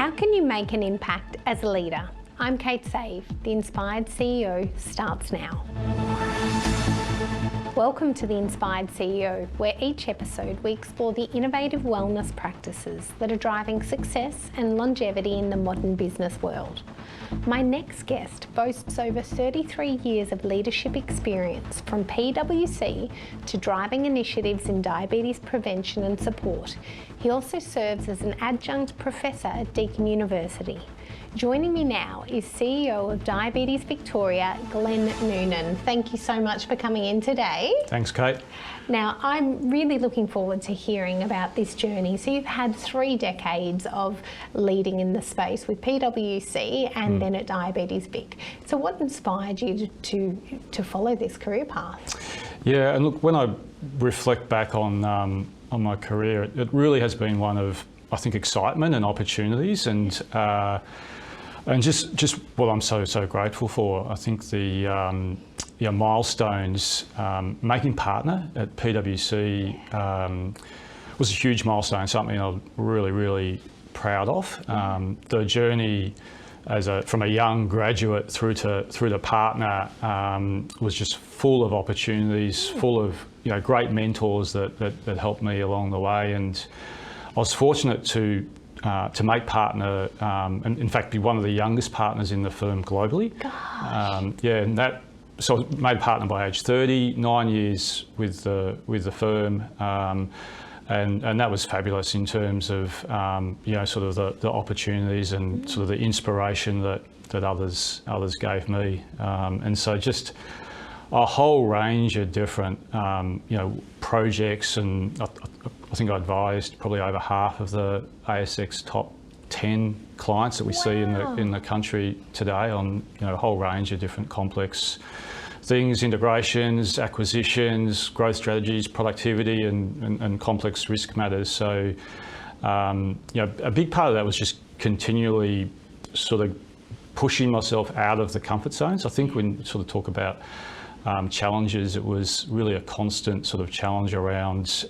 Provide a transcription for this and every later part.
How can you make an impact as a leader? I'm Kate Save. The Inspired CEO starts now. Welcome to The Inspired CEO, where each episode we explore the innovative wellness practices that are driving success and longevity in the modern business world. My next guest boasts over 33 years of leadership experience from PwC to driving initiatives in diabetes prevention and support. He also serves as an adjunct professor at Deakin University. Joining me now is CEO of Diabetes Victoria, Glen Noonan. Thank you so much for coming in today. Thanks, Kate. Now, I'm really looking forward to hearing about this journey. So you've had 3 decades of leading in the space with PwC and then at Diabetes Vic. So what inspired you to follow this career path? Yeah, and look, when I reflect back on my career, it really has been one of, I think, excitement and opportunities, and just what I'm so grateful for. I think the milestones, making partner at PwC was a huge milestone, something I'm really proud of. The journey from a young graduate through to partner was just full of opportunities, full of great mentors that helped me along the way, and I was fortunate to make partner, and in fact be one of the youngest partners in the firm globally. So I was made partner by age 30, 9 years with the firm, and that was fabulous in terms of sort of the opportunities and sort of the inspiration that others gave me, and so just a whole range of different projects, and I think I advised probably over half of the ASX top 10 clients that we see in the country today on a whole range of different complex things: integrations, acquisitions, growth strategies, productivity, and complex risk matters. So a big part of that was just continually sort of pushing myself out of the comfort zones. I think when we sort of talk about challenges, it was really a constant sort of challenge around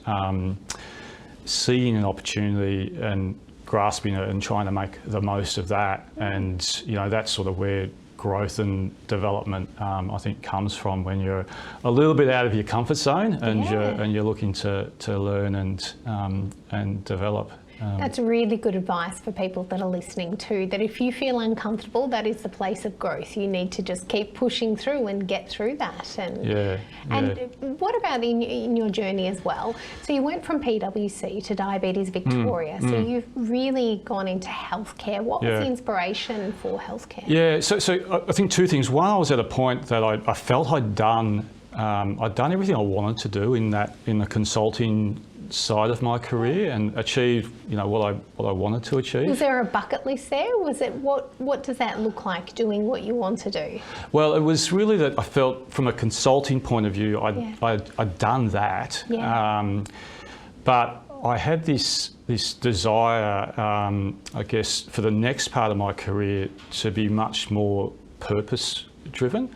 seeing an opportunity and grasping it and trying to make the most of that. And that's sort of where growth and development I think comes from, when you're a little bit out of your comfort zone and you're looking to learn and develop. That's really good advice for people that are listening too, that if you feel uncomfortable, that is the place of growth. You need to just keep pushing through and get through that. And what about in your journey as well? So you went from PwC to Diabetes Victoria, so you've really gone into healthcare. What was the inspiration for healthcare? Yeah, so I think 2 things. One, I was at a point that I felt I'd done everything I wanted to do in the consulting side of my career and achieved what I wanted to achieve. Was there a bucket list there? Was it what does that look like, doing what you want to do? Well, it was really that I felt from a consulting point of view I'd done that, but I had this desire, I guess, for the next part of my career to be much more purpose driven.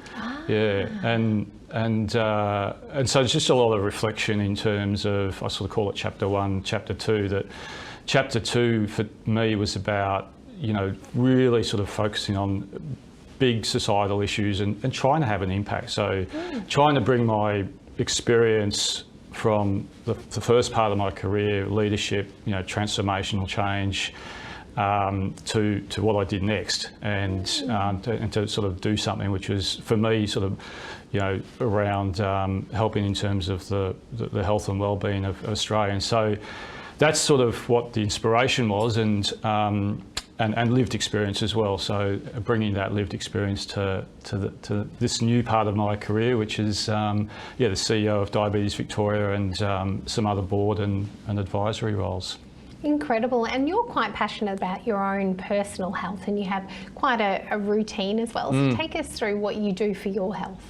And so it's just a lot of reflection in terms of, I sort of call it chapter 1, chapter 2, that chapter 2 for me was about, really sort of focusing on big societal issues and trying to have an impact. So trying to bring my experience from the first part of my career, leadership, transformational change, to what I did next, and to sort of do something which was, for me, sort of, around helping in terms of the health and well-being of Australians. So that's sort of what the inspiration was, and lived experience as well. So bringing that lived experience to this new part of my career, which is the CEO of Diabetes Victoria and some other board and advisory roles. Incredible. And you're quite passionate about your own personal health, and you have quite a routine as well. So take us through what you do for your health.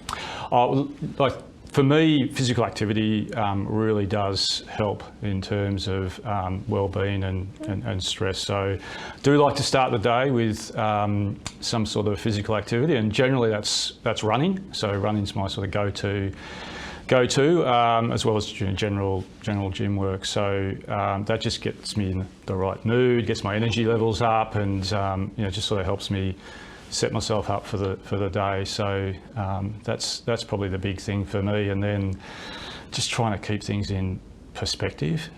For me, physical activity really does help in terms of well-being and stress. So I do like to start the day with some sort of physical activity, and generally that's running. So running's my sort of go-to go to, as well as general gym work. So that just gets me in the right mood, gets my energy levels up, and just sort of helps me set myself up for the day. So that's probably the big thing for me. And then just trying to keep things in perspective,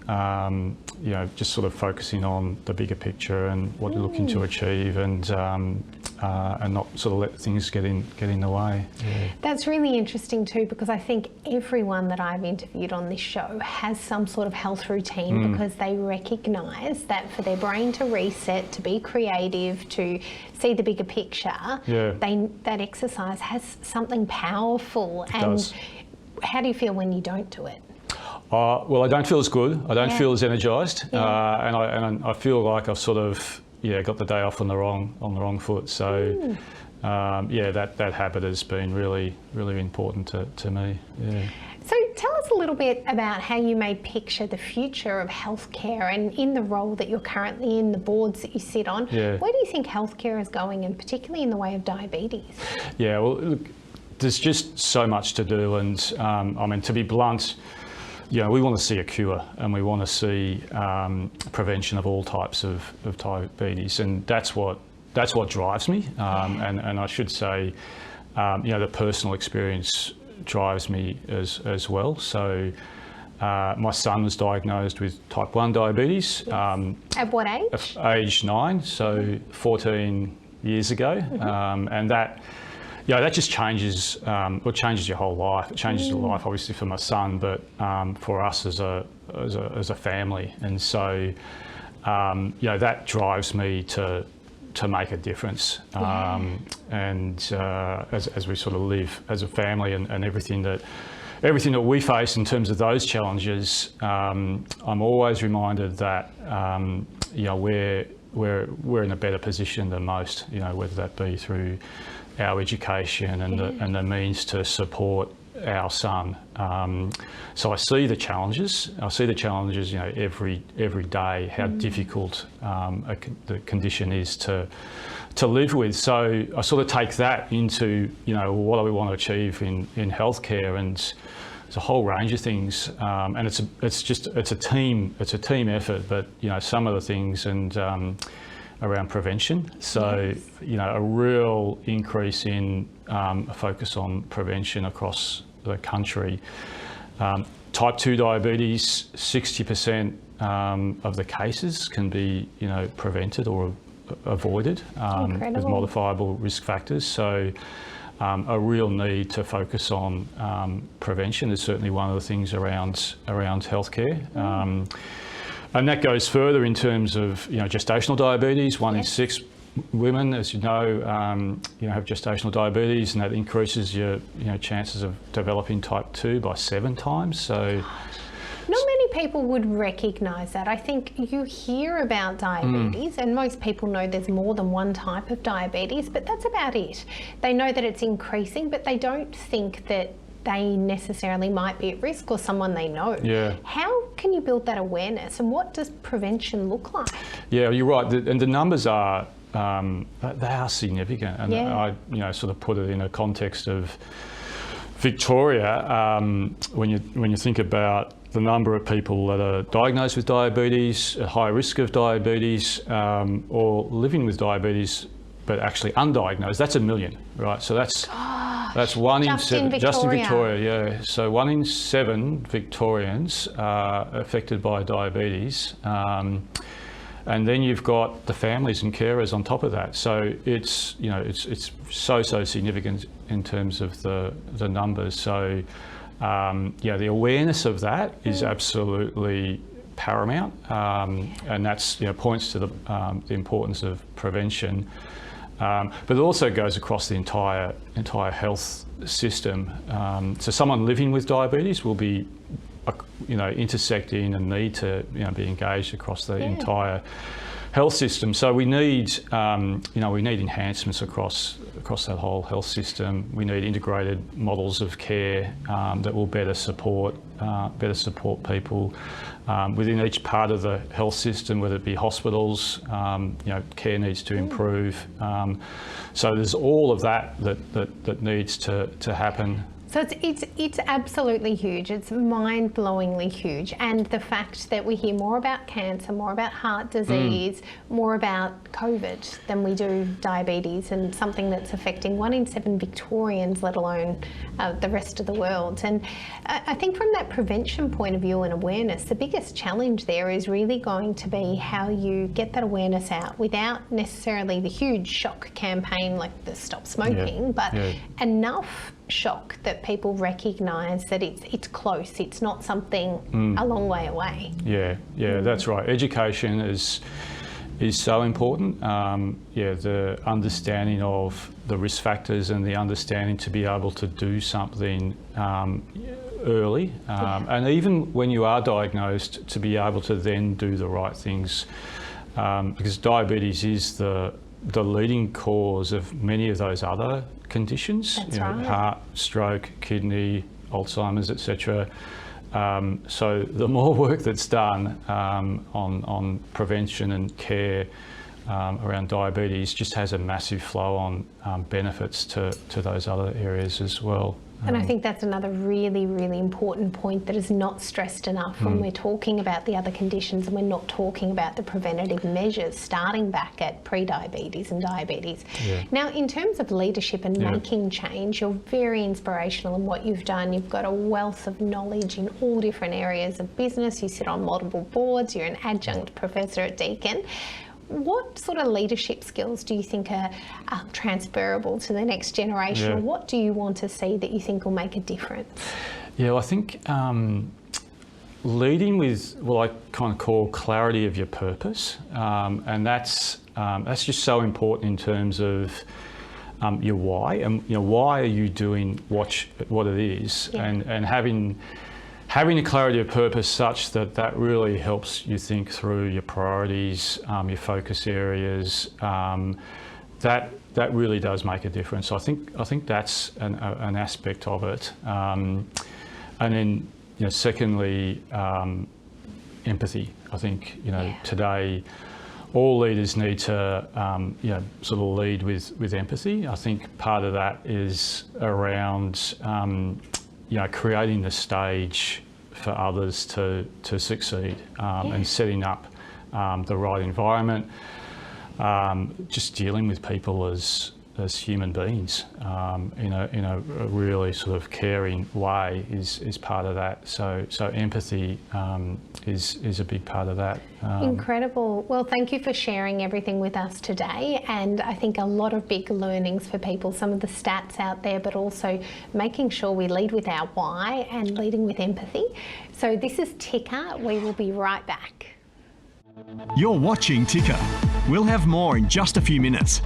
just sort of focusing on the bigger picture and what you're looking to achieve, and not sort of let things get in the way. Yeah. That's really interesting too, because I think everyone that I've interviewed on this show has some sort of health routine because they recognise that for their brain to reset, to be creative, to see the bigger picture, that exercise has something powerful. It and does. How do you feel when you don't do it? Well, I don't feel as good. I don't feel as energised, and I feel like I've sort of got the day off on the wrong foot. So that habit has been really important to me. Yeah. So tell us a little bit about how you may picture the future of healthcare, and in the role that you're currently in, the boards that you sit on. Yeah. Where do you think healthcare is going, and particularly in the way of diabetes? Yeah, well, look, there's just so much to do, and to be blunt, we want to see a cure, and we want to see prevention of all types of diabetes, and that's what drives me. And I should say, the personal experience drives me as well. So my son was diagnosed with type 1 diabetes. At what age? Age 9, so 14 years ago, and that. That just changes. It changes your whole life. It changes your life, obviously, for my son, but for us as a family. And so, that drives me to make a difference. And as we sort of live as a family, and everything that we face in terms of those challenges, I'm always reminded that we're in a better position than most. Whether that be through our education and the means to support our son. So I see the challenges. Every day, how difficult the condition is to live with. So I sort of take that into what do we want to achieve in healthcare, and there's a whole range of things. And it's a team effort. But some of the things around prevention. So, a real increase in a focus on prevention across the country. Type 2 diabetes, 60% of the cases can be, prevented or avoided with modifiable risk factors. So, a real need to focus on prevention is certainly one of the things around healthcare. And that goes further in terms of gestational diabetes. 1 in 6 women, as you know, have gestational diabetes, and that increases your chances of developing type 2 by 7 times. So, not many people would recognise that. I think you hear about diabetes, and most people know there's more than one type of diabetes, but that's about it. They know that it's increasing, but they don't think that they necessarily might be at risk, or someone they know. Yeah. How can you build that awareness, and what does prevention look like? Yeah, you're right, and the numbers are they are significant, and I sort of put it in a context of Victoria. When you think about the number of people that are diagnosed with diabetes, at high risk of diabetes, or living with diabetes but actually undiagnosed, that's 1 million, right? So that's 1 in 7, just in Victoria, yeah. So 1 in 7 Victorians are affected by diabetes, and then you've got the families and carers on top of that. So it's it's so significant in terms of the numbers. So the awareness of that is absolutely paramount, and that's points to the importance of prevention. But it also goes across the entire health system. So someone living with diabetes will be, intersecting and need to, be engaged across the entire health system. So we need, we need enhancements across that whole health system. We need integrated models of care that will better support people within each part of the health system, whether it be hospitals. Care needs to improve. So there's all of that needs to happen. So it's absolutely huge. It's mind-blowingly huge. And the fact that we hear more about cancer, more about heart disease, more about COVID than we do diabetes, and something that's affecting 1 in 7 Victorians, let alone the rest of the world. And I think from that prevention point of view and awareness, the biggest challenge there is really going to be how you get that awareness out without necessarily the huge shock campaign like the Stop Smoking, but enough shock that people recognise that it's close, it's not something a long way away. That's right. Education is so important. The understanding of the risk factors and the understanding to be able to do something early, and even when you are diagnosed, to be able to then do the right things, because diabetes is the leading cause of many of those other conditions. That's right. Heart, stroke, kidney, Alzheimer's, etc. So the more work that's done on prevention and care around diabetes just has a massive flow on benefits to those other areas as well. And I think that's another really, really important point that is not stressed enough when we're talking about the other conditions, and we're not talking about the preventative measures starting back at pre-diabetes and diabetes. Now, in terms of leadership and making change, you're very inspirational in what you've done. You've got a wealth of knowledge in all different areas of business. You sit on multiple boards. You're an adjunct professor at Deakin. What sort of leadership skills do you think are transferable to the next generation? What do you want to see that you think will make a difference? I think leading with what I kind of call clarity of your purpose, and that's just so important in terms of your why, and why are you doing what it is, and having a clarity of purpose such that really helps you think through your priorities, your focus areas. That really does make a difference. I think that's an aspect of it. And then secondly, empathy. I think today all leaders need to sort of lead with empathy. I think part of that is around creating the stage for others to succeed, and setting up the right environment, just dealing with people as human beings in a really sort of caring way is part of that. So empathy is a big part of that. Incredible. Well, thank you for sharing everything with us today, and I think a lot of big learnings for people, some of the stats out there, but also making sure we lead with our why and leading with empathy. So this is Ticker. We will be right back. You're watching Ticker. We'll have more in just a few minutes.